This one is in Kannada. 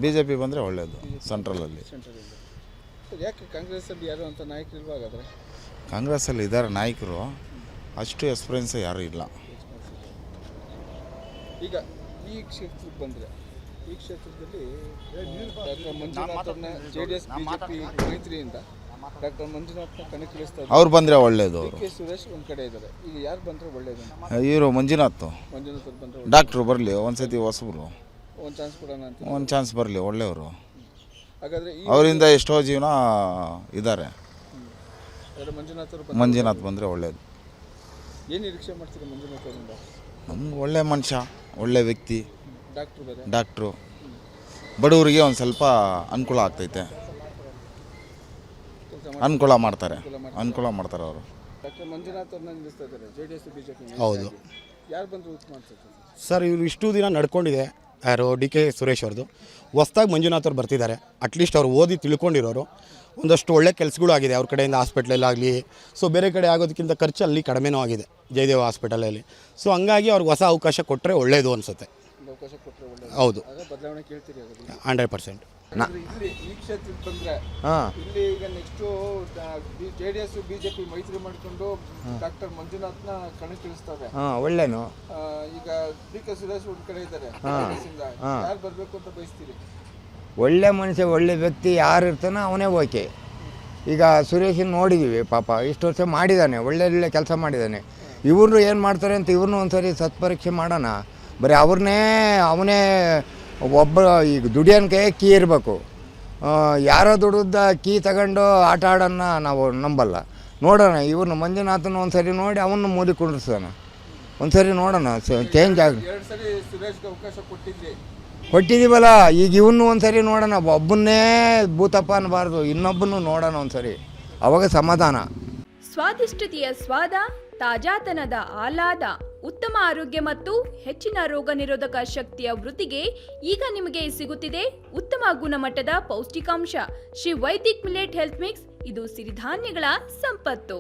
BJP ಬಂದರೆ ಒಳ್ಳೆಯದು ಸೆಂಟ್ರಲಲ್ಲಿ. ಯಾಕೆ ಕಾಂಗ್ರೆಸ್ಸಲ್ಲಿ ಯಾರು ಅಂತ ನಾಯಕರು ಇಲ್ವಾ ಹಾಗಾದರೆ? ಕಾಂಗ್ರೆಸ್ಸಲ್ಲಿ ಇದ್ದಾರೆ ನಾಯಕರು, ಅಷ್ಟು ಎಕ್ಸ್ಪೀರಿಯನ್ಸ್ ಯಾರೂ ಇಲ್ಲ. ಈಗ ಈ ಕ್ಷೇತ್ರಕ್ಕೆ ಬಂದರೆ ಈ ಕ್ಷೇತ್ರದಲ್ಲಿ ಡಾಕ್ಟರ್ ಮಂಜುನಾಥ್ನ JDS BJP ಮೈತ್ರಿಯಿಂದ ಡಾಕ್ಟರ್ ಮಂಜುನಾಥ್ನ ಕಣಕ್ಕಿಳಿಸ್ತಾರೆ. ಅವ್ರು ಬಂದರೆ ಒಳ್ಳೆಯದು. ಕೆ ಸುರೇಶ್ ಒಂದು ಕಡೆ ಇದ್ದಾರೆ. ಈಗ ಯಾರು ಬಂದರೆ ಒಳ್ಳೆಯದು? ಇವರು ಮಂಜುನಾಥ್ ಅವ್ರು ಬಂದರೆ ಡಾಕ್ಟ್ರು ಬರಲಿ, ಒಂದ್ಸತಿ ಹೊಸಬ್ರು ಒಂದು ಚಾನ್ಸ್ ಕೊಡೋಣ ಅಂತ. ಒಂದು ಚಾನ್ಸ್ ಬರಲಿ, ಒಳ್ಳೆಯವರು. ಹಾಗಾದರೆ ಅವರಿಂದ ಎಷ್ಟೋ ಜೀವನ ಇದ್ದಾರೆ. ಮಂಜುನಾಥ್ ಬಂದರೆ ಒಳ್ಳೆಯದು. ಏನು ನಿರೀಕ್ಷೆ ಮಾಡ್ತೀರಾ ಮಂಜುನಾಥ್ ಅವರಿಂದ? ನಮ್ಗೆ ಒಳ್ಳೆ ಮನುಷ್ಯ, ಒಳ್ಳೆ ವ್ಯಕ್ತಿ, ಡಾಕ್ಟ್ರು. ಬಡವರಿಗೆ ಒಂದು ಸ್ವಲ್ಪ ಅನುಕೂಲ ಆಗ್ತೈತೆ, ಅನುಕೂಲ ಮಾಡ್ತಾರೆ ಅವರು. ಡಾಕ್ಟರ್ ಮಂಜುನಾಥ್ ಅವ್ರನ್ನ ನಿಲ್ಲಿಸ್ತಾ ಇದ್ದಾರೆ JDS BJP. ಹೌದು ಯಾರು ಬಂದರೂ ಉತ್ತಮ ಅನ್ಸುತ್ತೆ ಸರ್. ಇವರು ಇಷ್ಟು ದಿನ ನಡ್ಕೊಂಡಿದೆ ಯಾರು DK ಸುರೇಶ್ ಅವ್ರದ್ದು. ಹೊಸ್ದಾಗಿ ಮಂಜುನಾಥ್ ಅವ್ರು ಬರ್ತಿದ್ದಾರೆ. ಅಟ್ಲೀಸ್ಟ್ ಅವ್ರು ಓದಿ ತಿಳ್ಕೊಂಡಿರೋರು. ಒಂದಷ್ಟು ಒಳ್ಳೆ ಕೆಲಸಗಳು ಆಗಿದೆ ಅವ್ರ ಕಡೆಯಿಂದ, ಹಾಸ್ಪಿಟ್ಲಲ್ಲಾಗಲಿ. ಸೊ ಬೇರೆ ಕಡೆ ಆಗೋದಕ್ಕಿಂತ ಖರ್ಚು ಅಲ್ಲಿ ಕಡಿಮೆನೂ ಆಗಿದೆ ಜಯದೇವ ಹಾಸ್ಪಿಟಲಲ್ಲಿ. ಸೊ ಹಂಗಾಗಿ ಅವ್ರಿಗೆ ಹೊಸ ಅವಕಾಶ ಕೊಟ್ಟರೆ ಒಳ್ಳೆಯದು ಅನಿಸುತ್ತೆ. ಹೌದು, ಬದಲಾವಣೆ ಕೇಳ್ತೀರಿ 100%. ಈ ಕ್ಷೇತ್ರಕ್ಕೆ ಬಂದರೆ ಇಲ್ಲಿ ಈಗ ನೆಕ್ಸ್ಟು JDS BJP ಮೈತ್ರಿ ಮಾಡಿಕೊಂಡು ಡಾಕ್ಟರ್ ಮಂಜುನಾಥ್ನ ಕಣಕ್ಕಿಳಿಸ್ತಾರೆ. ಒಳ್ಳೆನು. ಈಗ DK ಸುರೇಶ್ ಒಂದು ಕಡೆ ಇದ್ದಾರೆ. ಯಾರು ಬರಬೇಕು ಅಂತ ಬಯಸ್ತೀರಿ? ಒಳ್ಳೆ ಮನುಷ್ಯ, ಒಳ್ಳೆ ವ್ಯಕ್ತಿ ಯಾರು ಇರ್ತಾನೋ ಅವನೇ ಓಕೆ. ಈಗ ಸುರೇಶನ್ ನೋಡಿದ್ದೀವಿ, ಪಾಪ ಇಷ್ಟು ವರ್ಷ ಮಾಡಿದ್ದಾನೆ, ಒಳ್ಳೆ ಕೆಲಸ ಮಾಡಿದ್ದಾನೆ. ಇವ್ರನ್ನೂ ಏನು ಮಾಡ್ತಾರೆ ಅಂತ ಇವ್ರನ್ನೂ ಒಂದ್ಸರಿ ಸತ್ಪರೀಕ್ಷೆ ಮಾಡೋಣ. ಬರೀ ಅವನೇ ಒಬ್ಬ ಈಗ ದುಡಿಯೋನ್ ಕೈ ಕೀ ಇರಬೇಕು. ಯಾರೋ ದುಡ್ದ ಕೀ ತಗೊಂಡು ಆಟ ಆಡೋನ್ನ ನಾವು ನಂಬಲ್ಲ. ನೋಡೋಣ, ಇವ್ರನ್ನ ಮಂಜುನಾಥನ ಒಂದು ಸರಿ ನೋಡಿ ಅವನ್ನ ಮೂಲಿ ಕುಂಡ್ರಿಸೋಣ. ಒಂದು ಸರಿ ನೋಡೋಣ, ಚೇಂಜ್ ಆಗ. ಕೊಟ್ಟಿದ್ದೀವಲ್ಲ, ಈಗ ಇವನು ಒಂದು ಸರಿ ನೋಡೋಣ. ಒಬ್ಬನ್ನೇ ಭೂತಪ್ಪ ಅನ್ನಬಾರ್ದು, ಇನ್ನೊಬ್ಬನು ನೋಡೋಣ ಒಂದು ಸರಿ, ಅವಾಗ ಸಮಾಧಾನ. ಸ್ವಾದಿಷ್ಟತೆಯ ಸ್ವಾದ, ತಾಜಾತನದ ಆಹ್ಲಾದ, ಉತ್ತಮ ಆರೋಗ್ಯ ಮತ್ತು ಹೆಚ್ಚಿನ ರೋಗ ನಿರೋಧಕ ಶಕ್ತಿಯ ವೃದ್ಧಿಗೆ ಈಗ ನಿಮಗೆ ಸಿಗುತ್ತಿದೆ ಉತ್ತಮ ಗುಣಮಟ್ಟದ ಪೌಷ್ಟಿಕಾಂಶ Shri Vaidik millet health mix. ಇದು ಸಿರಿಧಾನ್ಯಗಳ ಸಂಪತ್ತು.